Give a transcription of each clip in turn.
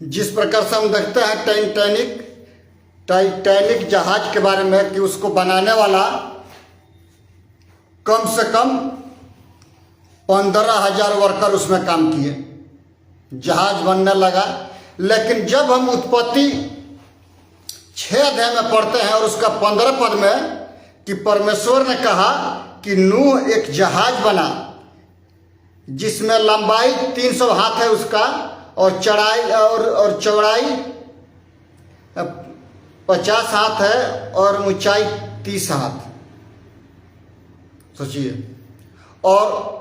जिस प्रकार से हम देखते हैं टाइटैनिक जहाज के बारे में कि उसको बनाने वाला कम से कम 15,000 वर्कर उसमें काम किए, जहाज बनने लगा। लेकिन जब हम उत्पत्ति 6 अध्याय में पढ़ते हैं और उसका 15 पद में कि परमेश्वर ने कहा कि नूह एक जहाज बना जिसमें लंबाई 300 हाथ है उसका और चौड़ाई 50 हाथ है और ऊंचाई 30 हाथ। सोचिए, और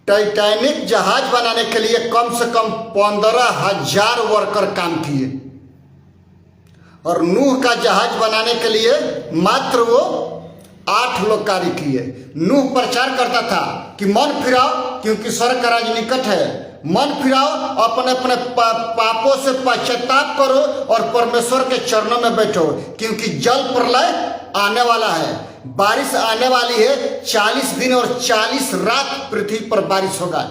टाइटैनिक जहाज बनाने के लिए कम से कम 15,000 वर्कर काम किए और नूह का जहाज बनाने के लिए मात्र वो 8 लोग कार्य किए। नूह प्रचार करता था कि मन फिराओ क्योंकि स्वर्ग का राज निकट है, मन फिराओ, अपने अपने पापों से पश्चाताप करो और परमेश्वर के चरणों में बैठो क्योंकि जल प्रलय आने वाला है, बारिश आने वाली है। 40 दिन और 40 रात पृथ्वी पर बारिश होगा।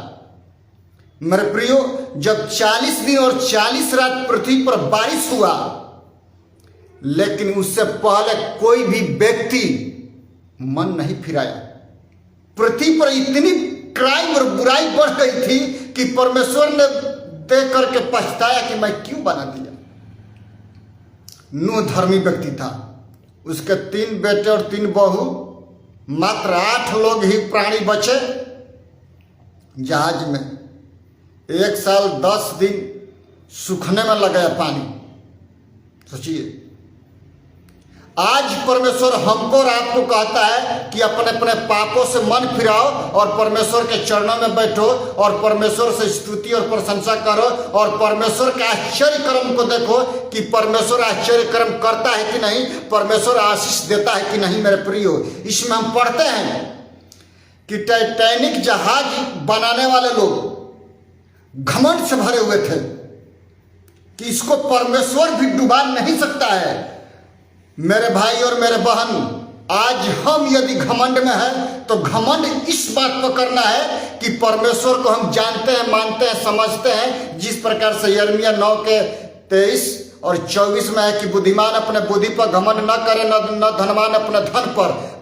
मेरे प्रियो, जब 40 दिन और 40 रात पृथ्वी पर बारिश हुआ, लेकिन उससे पहले कोई भी व्यक्ति मन नहीं फिराया। पृथ्वी पर इतनी क्राइम और बुराई बढ़ गई थी कि परमेश्वर ने देख करके पछताया कि मैं क्यों बना दिया। नूह धर्मी व्यक्ति था, उसके 3 बेटे और 3 बहू, मात्र 8 लोग ही प्राणी बचे जहाज में। 1 साल 10 दिन सूखने में लग गया पानी। सोचिए, आज परमेश्वर हमको और आपको कहता है कि अपने अपने पापों से मन फिराओ और परमेश्वर के चरणों में बैठो और परमेश्वर से स्तुति और प्रशंसा करो और परमेश्वर के आश्चर्य कर्म को देखो कि परमेश्वर आश्चर्य कर्म करता है कि नहीं, परमेश्वर आशीष देता है कि नहीं। मेरे प्रियो, इसमें हम पढ़ते हैं कि टाइटैनिक जहाज बनाने वाले लोग घमंड से भरे हुए थे कि इसको परमेश्वर भी डुबा नहीं सकता है। मेरे भाई और मेरे बहन, आज हम यदि घमंड में हैं तो घमंड इस बात पर करना है कि परमेश्वर को हम जानते हैं, मानते हैं, समझते हैं। जिस प्रकार से यिर्मयाह 9 के 23 और 24 में है कि बुद्धिमान अपने बुद्धि पर घमंड न करे, न धनवान अपने धन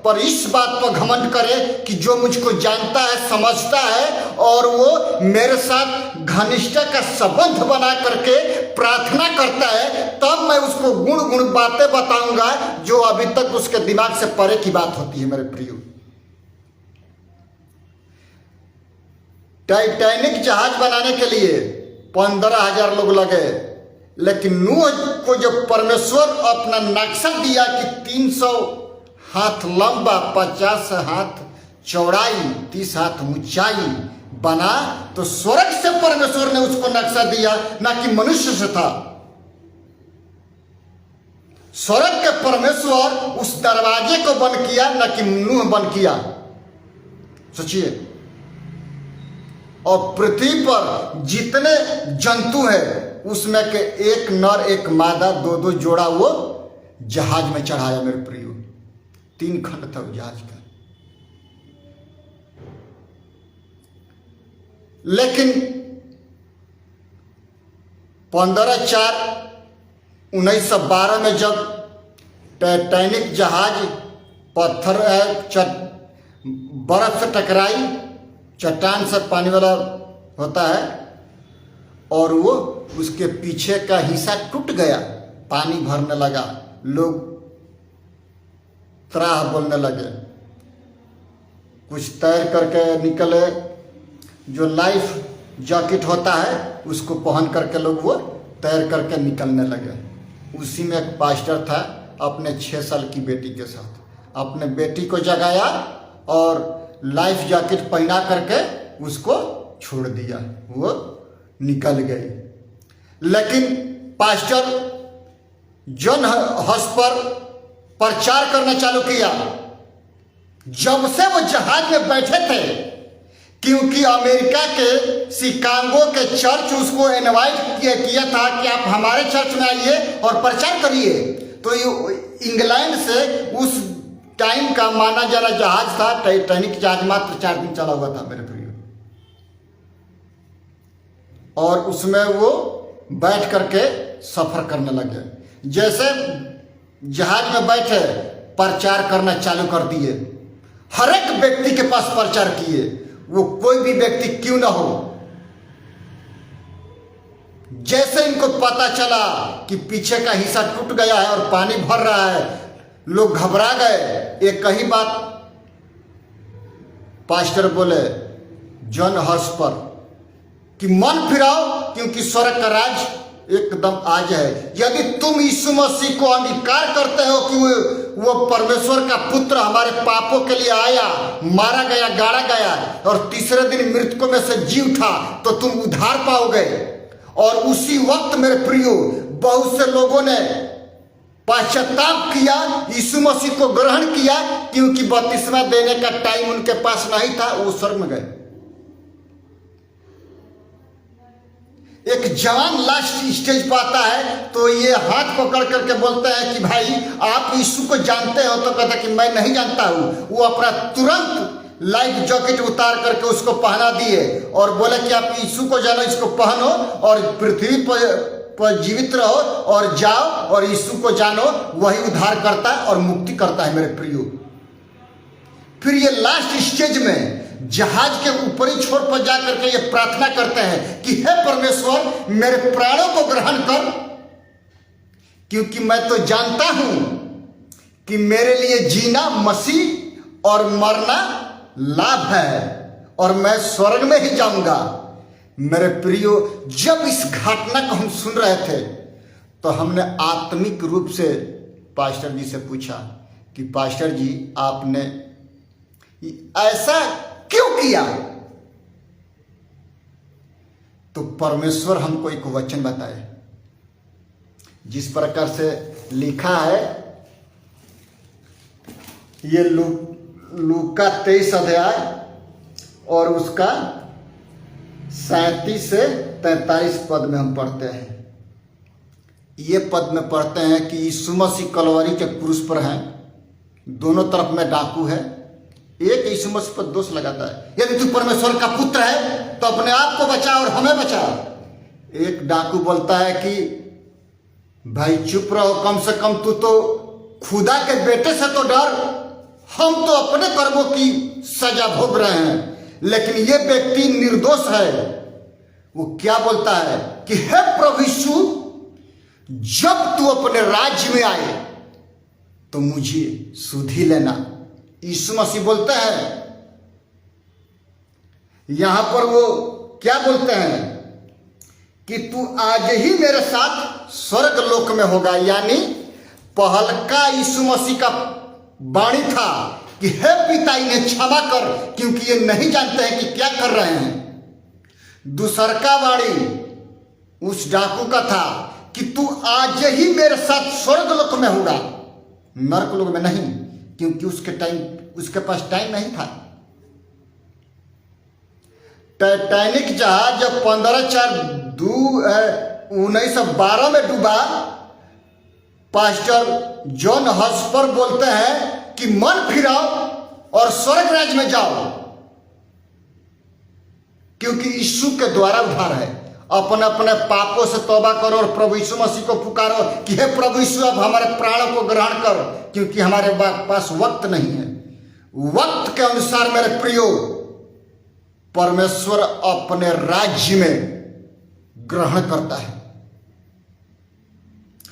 पर इस बात पर घमंड करे कि जो मुझको जानता है, समझता है और वो मेरे साथ घनिष्ठता का संबंध बना करके प्रार्थना करता है, तब मैं उसको गुण बातें बताऊंगा जो अभी तक उसके दिमाग से परे की बात होती है। मेरे प्रियो, टाइटैनिक जहाज बनाने के लिए 15,000 लोग लगे, लेकिन नूह को जब परमेश्वर अपना नक्शा दिया कि 300 हाथ लंबा, 50 हाथ चौड़ाई, 30 हाथ ऊंचाई बना, तो स्वर्ग से परमेश्वर ने उसको नक्शा दिया, ना कि मनुष्य से था। स्वर्ग के परमेश्वर उस दरवाजे को बंद किया, ना कि नूह बंद किया। सोचिए, और पृथ्वी पर जितने जंतु हैं उसमें के 1 नर 1 मादा, 2-2 जोड़ा वो जहाज में चढ़ाया। मेरे प्रियो, 3 खंड था जहाज का। लेकिन 15/4/1912 में जब टाइटैनिक जहाज पत्थर बर्फ से टकराई, चट्टान से पानी वाला होता है, और वो उसके पीछे का हिस्सा टूट गया, पानी भरने लगा, लोग त्राह बोलने लगे, कुछ तैर करके निकले। जो लाइफ जैकेट होता है उसको पहन करके लोग वो तैर करके निकलने लगे। उसी में एक पास्टर था, अपने 6 साल की बेटी के साथ अपने बेटी को जगाया और लाइफ जैकेट पहना करके उसको छोड़ दिया, वो निकल गई। लेकिन पास्टर जॉन हस पर प्रचार करना चालू किया जब से वो जहाज में बैठे थे, क्योंकि अमेरिका के शिकागो के चर्च उसको इनवाइट किया था कि आप हमारे चर्च में आइए और प्रचार करिए। तो इंग्लैंड से उस टाइम का माना जाना जहाज था टाइटैनिक जहाज, मात्र 4 दिन चला हुआ था मेरे प्रियो, और उसमें वो बैठ करके सफर करने लगे। जैसे जहाज में बैठे प्रचार करना चालू कर दिए, हर एक व्यक्ति के पास प्रचार किए, वो कोई भी व्यक्ति क्यों ना हो। जैसे इनको पता चला कि पीछे का हिस्सा टूट गया है और पानी भर रहा है, लोग घबरा गए। एक ही बात पास्टर बोले जॉन हर्ष पर कि मन फिराओ, क्योंकि स्वर्ग का राज एकदम आज है। यदि तुम यीशु मसीह को अंगीकार करते हो कि वो परमेश्वर का पुत्र हमारे पापों के लिए आया, मारा गया, गाड़ा गया और तीसरे दिन मृतकों में से जी उठा, तो तुम उद्धार पाओगे। और उसी वक्त मेरे प्रियो बहुत से लोगों ने पश्चाताप किया, यीशु मसीह को ग्रहण किया, क्योंकि बपतिस्मा देने का टाइम उनके पास नहीं था, वो स्वर्ग में गए। एक जवान लास्ट स्टेज पर आता है तो ये हाथ पकड़ करके बोलते हैं कि भाई आप यीशु को जानते हो, तो कहता कि मैं नहीं जानता हूँ। वो अपना तुरंत लाइफ जैकेट उतार करके उसको पहना दिए और बोले कि आप यीशु को जानो, इसको पहनो और पृथ्वी पर जीवित रहो और जाओ और यीशु को जानो, वही उद्धार करता है और मुक्ति करता है मेरे प्रियो। फिर ये लास्ट स्टेज में जहाज के ऊपरी छोर पर जाकर के ये प्रार्थना करते हैं कि हे परमेश्वर मेरे प्राणों को ग्रहण कर, क्योंकि मैं तो जानता हूं कि मेरे लिए जीना मसीह और मरना लाभ है और मैं स्वर्ग में ही जाऊंगा। मेरे प्रियो, जब इस घटना को हम सुन रहे थे तो हमने आत्मिक रूप से पास्टर जी से पूछा कि पास्टर जी आपने ऐसा क्यों किया? तो परमेश्वर हमको एक वचन बताए, जिस प्रकार से लिखा है, ये लूका 23 अध्याय और उसका 37 से 43 पद में हम पढ़ते हैं। ये पद में पढ़ते हैं कि यीशु मसीह कलवरी के क्रूस पर हैं, दोनों तरफ में डाकू है, एक यीशु मसीह पर दोष लगाता है, यदि तू परमेश्वर का पुत्र है तो अपने आप को बचा और हमें बचा। एक डाकू बोलता है कि भाई चुप रहो, कम से कम तू तो खुदा के बेटे से तो डर, हम तो अपने कर्मों की सजा भोग रहे हैं। लेकिन ये व्यक्ति निर्दोष है। वो क्या बोलता है कि हे प्रभु यीशु, जब तू अपने राज्य में आए तो मुझे सुधि लेना। यीशु मसीह बोलते हैं, यहां पर वो क्या बोलते हैं कि तू आज ही मेरे साथ स्वर्ग लोक में होगा। यानी पहलका यीशु मसीह का वाणी था कि हे पिता इन्हें क्षमा कर, क्योंकि ये नहीं जानते हैं कि क्या कर रहे हैं। दूसरका वाणी उस डाकू का था कि तू आज ही मेरे साथ स्वर्ग लोक में होगा, नरक लोक में नहीं, क्योंकि उसके पास टाइम नहीं था। टाइटैनिक जहाज जब 1912 में डूबा, पास्टर जॉन हर्स्पर बोलते हैं कि मन फिराओ और स्वर्ग राज्य में जाओ, क्योंकि यीशु के द्वारा उद्धार है। अपने अपने पापों से तौबा करो और प्रभु यीशु मसीह को पुकारो कि हे प्रभु यीशु अब हमारे प्राणों को ग्रहण कर, क्योंकि हमारे पास वक्त नहीं है। वक्त के अनुसार मेरे प्रियो, परमेश्वर अपने राज्य में ग्रहण करता है।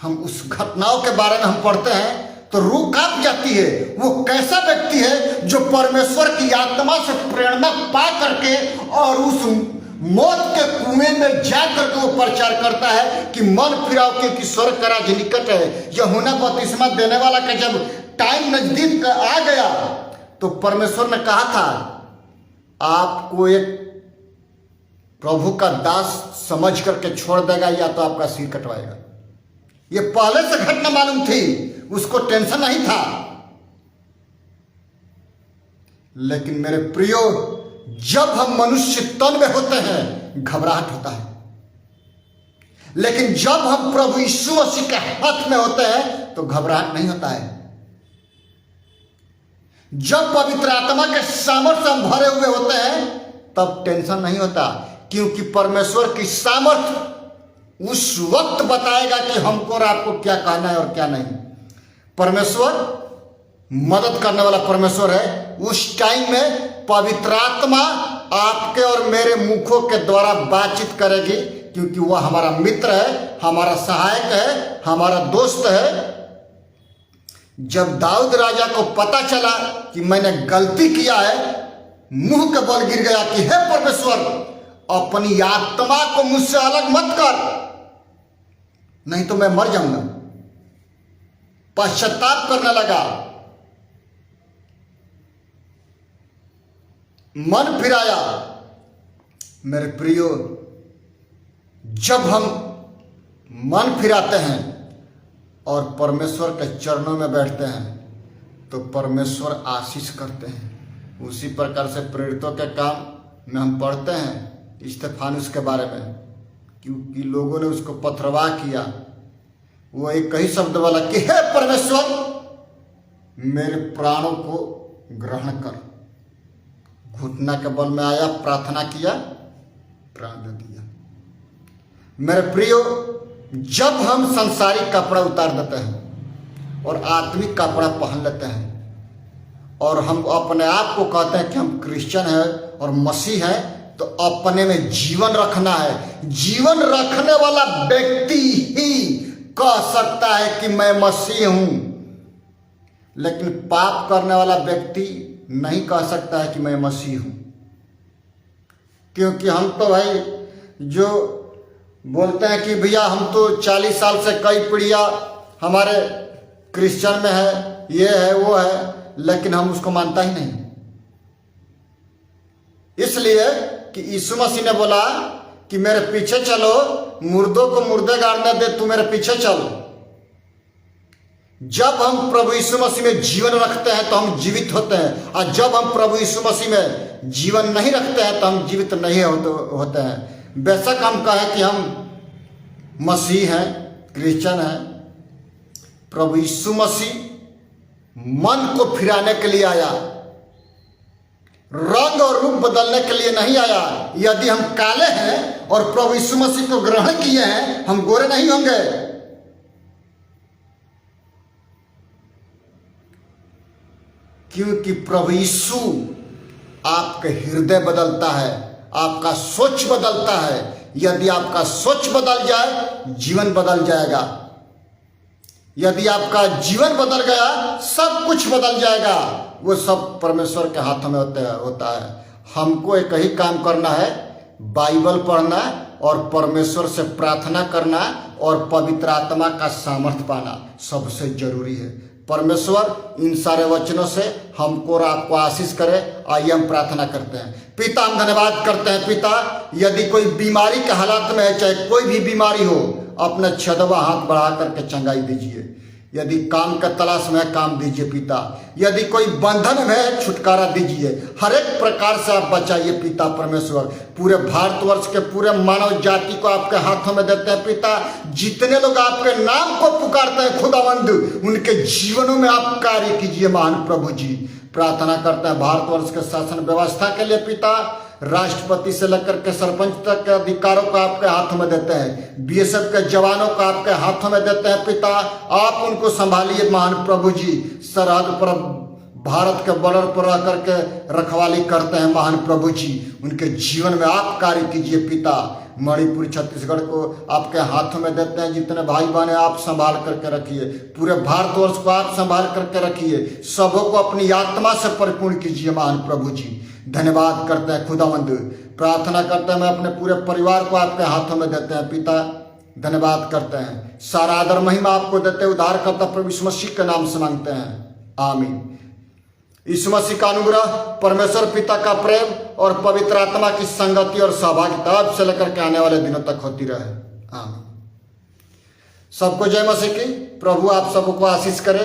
हम उस घटनाओं के बारे में हम पढ़ते हैं तो रूह कांप जाती है। वो कैसा व्यक्ति है जो परमेश्वर की आत्मा से प्रेरणा पा करके और उस मौत के कुएं में जा करके वो प्रचार करता है कि मन फिराओ, क्योंकि स्वर्ग का राज्य निकट है। यूहन्ना बपतिस्मा देने वाला का जब टाइम नजदीक आ गया तो परमेश्वर ने कहा था, आपको एक प्रभु का दास समझ करके छोड़ देगा या तो आपका सिर कटवाएगा। ये पहले से घटना मालूम थी, उसको टेंशन नहीं था। लेकिन मेरे प्रियो, जब हम मनुष्य तन में होते हैं घबराहट होता है, लेकिन जब हम प्रभु यीशु मसीह के हाथ में होते हैं तो घबराहट नहीं होता है। जब पवित्र आत्मा के सामर्थ्य हम भरे हुए होते हैं तब टेंशन नहीं होता, क्योंकि परमेश्वर की सामर्थ्य उस वक्त बताएगा कि हमको और आपको क्या कहना है और क्या नहीं। परमेश्वर मदद करने वाला परमेश्वर है। उस टाइम में पवित्र आत्मा आपके और मेरे मुखों के द्वारा बातचीत करेगी, क्योंकि वह हमारा मित्र है, हमारा सहायक है, हमारा दोस्त है। जब दाऊद राजा को पता चला कि मैंने गलती किया है, मुंह के बल गिर गया कि हे परमेश्वर, अपनी आत्मा को मुझसे अलग मत कर, नहीं तो मैं मर जाऊंगा। पश्चाताप करने लगा, मन फिराया। मेरे प्रियो, जब हम मन फिराते हैं और परमेश्वर के चरणों में बैठते हैं तो परमेश्वर आशीष करते हैं। उसी प्रकार से प्रेरितों के काम में हम पढ़ते हैं स्तेफानुस के बारे में, क्योंकि लोगों ने उसको पथरवाह किया। वो एक ही शब्द बोला कि हे परमेश्वर, मेरे प्राणों को ग्रहण कर। घुटना के बल में आया, प्रार्थना किया, प्राण दे दिया। मेरे प्रियो, जब हम संसारिक कपड़ा उतार देते हैं और आत्मिक कपड़ा पहन लेते हैं और हम अपने आप को कहते हैं कि हम क्रिश्चियन हैं और मसीह हैं, तो अपने में जीवन रखना है। जीवन रखने वाला व्यक्ति ही कह सकता है कि मैं मसीह हूं, लेकिन पाप करने वाला व्यक्ति नहीं कह सकता है कि मैं मसीह हूं। क्योंकि हम तो भाई जो बोलते हैं कि भैया हम तो 40 साल से कई पीढ़ियां हमारे क्रिश्चियन में है, ये है वो है, लेकिन हम उसको मानता ही नहीं। इसलिए कि यीशु मसीह ने बोला कि मेरे पीछे चलो, मुर्दों को मुर्दे गाड़ने दे, तू मेरे पीछे चल। जब हम प्रभु यीशु मसीह में जीवन रखते हैं तो हम जीवित होते हैं, और जब हम प्रभु यीशु मसीह में जीवन नहीं रखते हैं तो हम जीवित नहीं होते हैं। बेशक हम कहें कि हम मसीह हैं, क्रिश्चियन हैं, प्रभु यीशु मसीह मन को फिराने के लिए आया, रंग और रूप बदलने के लिए नहीं आया। यदि हम काले हैं और प्रभु यीशु मसीह को ग्रहण किए हैं, हम गोरे नहीं होंगे। क्योंकि प्रभु यीशु आपके हृदय बदलता है, आपका सोच बदलता है। यदि आपका सोच बदल जाए, जीवन बदल जाएगा। यदि आपका जीवन बदल गया, सब कुछ बदल जाएगा। वो सब परमेश्वर के हाथों में होता है। हमको एक ही काम करना है, बाइबल पढ़ना और परमेश्वर से प्रार्थना करना और पवित्र आत्मा का सामर्थ्य पाना सबसे जरूरी है। परमेश्वर इन सारे वचनों से हमको और आपको आशीष करे। आइए हम प्रार्थना करते हैं। पिता, हम धन्यवाद करते हैं। पिता, यदि कोई बीमारी के हालात में है, चाहे कोई भी बीमारी हो, अपना छदवा हाथ बढ़ा करके चंगाई दीजिए। यदि काम का तलाश में है, काम दीजिए पिता। यदि कोई बंधन में है, छुटकारा दीजिए। हर एक प्रकार से आप बचाइए पिता परमेश्वर। पूरे भारतवर्ष के पूरे मानव जाति को आपके हाथों में देते हैं पिता। जितने लोग आपके नाम को पुकारते हैं खुदावंद, उनके जीवनों में आप कार्य कीजिए महान प्रभु जी। प्रार्थना करते हैं भारतवर्ष के शासन व्यवस्था के लिए पिता। राष्ट्रपति से लेकर के सरपंच तक के अधिकारों को आपके हाथों में देते हैं। बीएसएफ के जवानों को आपके हाथों में देते हैं पिता। आप उनको संभालिए महान प्रभु जी। सरहद पर भारत के बॉर्डर पर रह करके रखवाली करते हैं महान प्रभु जी। उनके जीवन में आप कार्य कीजिए पिता। मणिपुर, छत्तीसगढ़ को आपके हाथों में देते हैं। जितने भाई बहन हैं, आप संभाल करके रखिए। पूरे भारतवर्ष को आप संभाल करके रखिए। सबों को अपनी आत्मा से परिपूर्ण कीजिए महान प्रभु जी। धन्यवाद करते हैं खुदावंद। प्रार्थना करते हैं, मैं अपने पूरे परिवार को आपके हाथों में देते हैं पिता। धन्यवाद करते हैं। सारा आदर महिमा आपको देते, उद्धारकर्ता प्रभु यीशु मसीह के नाम से मांगते हैं, आमीन। यीशु मसीह का अनुग्रह, परमेश्वर पिता का प्रेम और पवित्र आत्मा की संगति और सहभागिता अब से लेकर के आने वाले दिनों तक होती रहे, आमीन। सबको जय मसीह की। प्रभु आप सबको आशीष करे।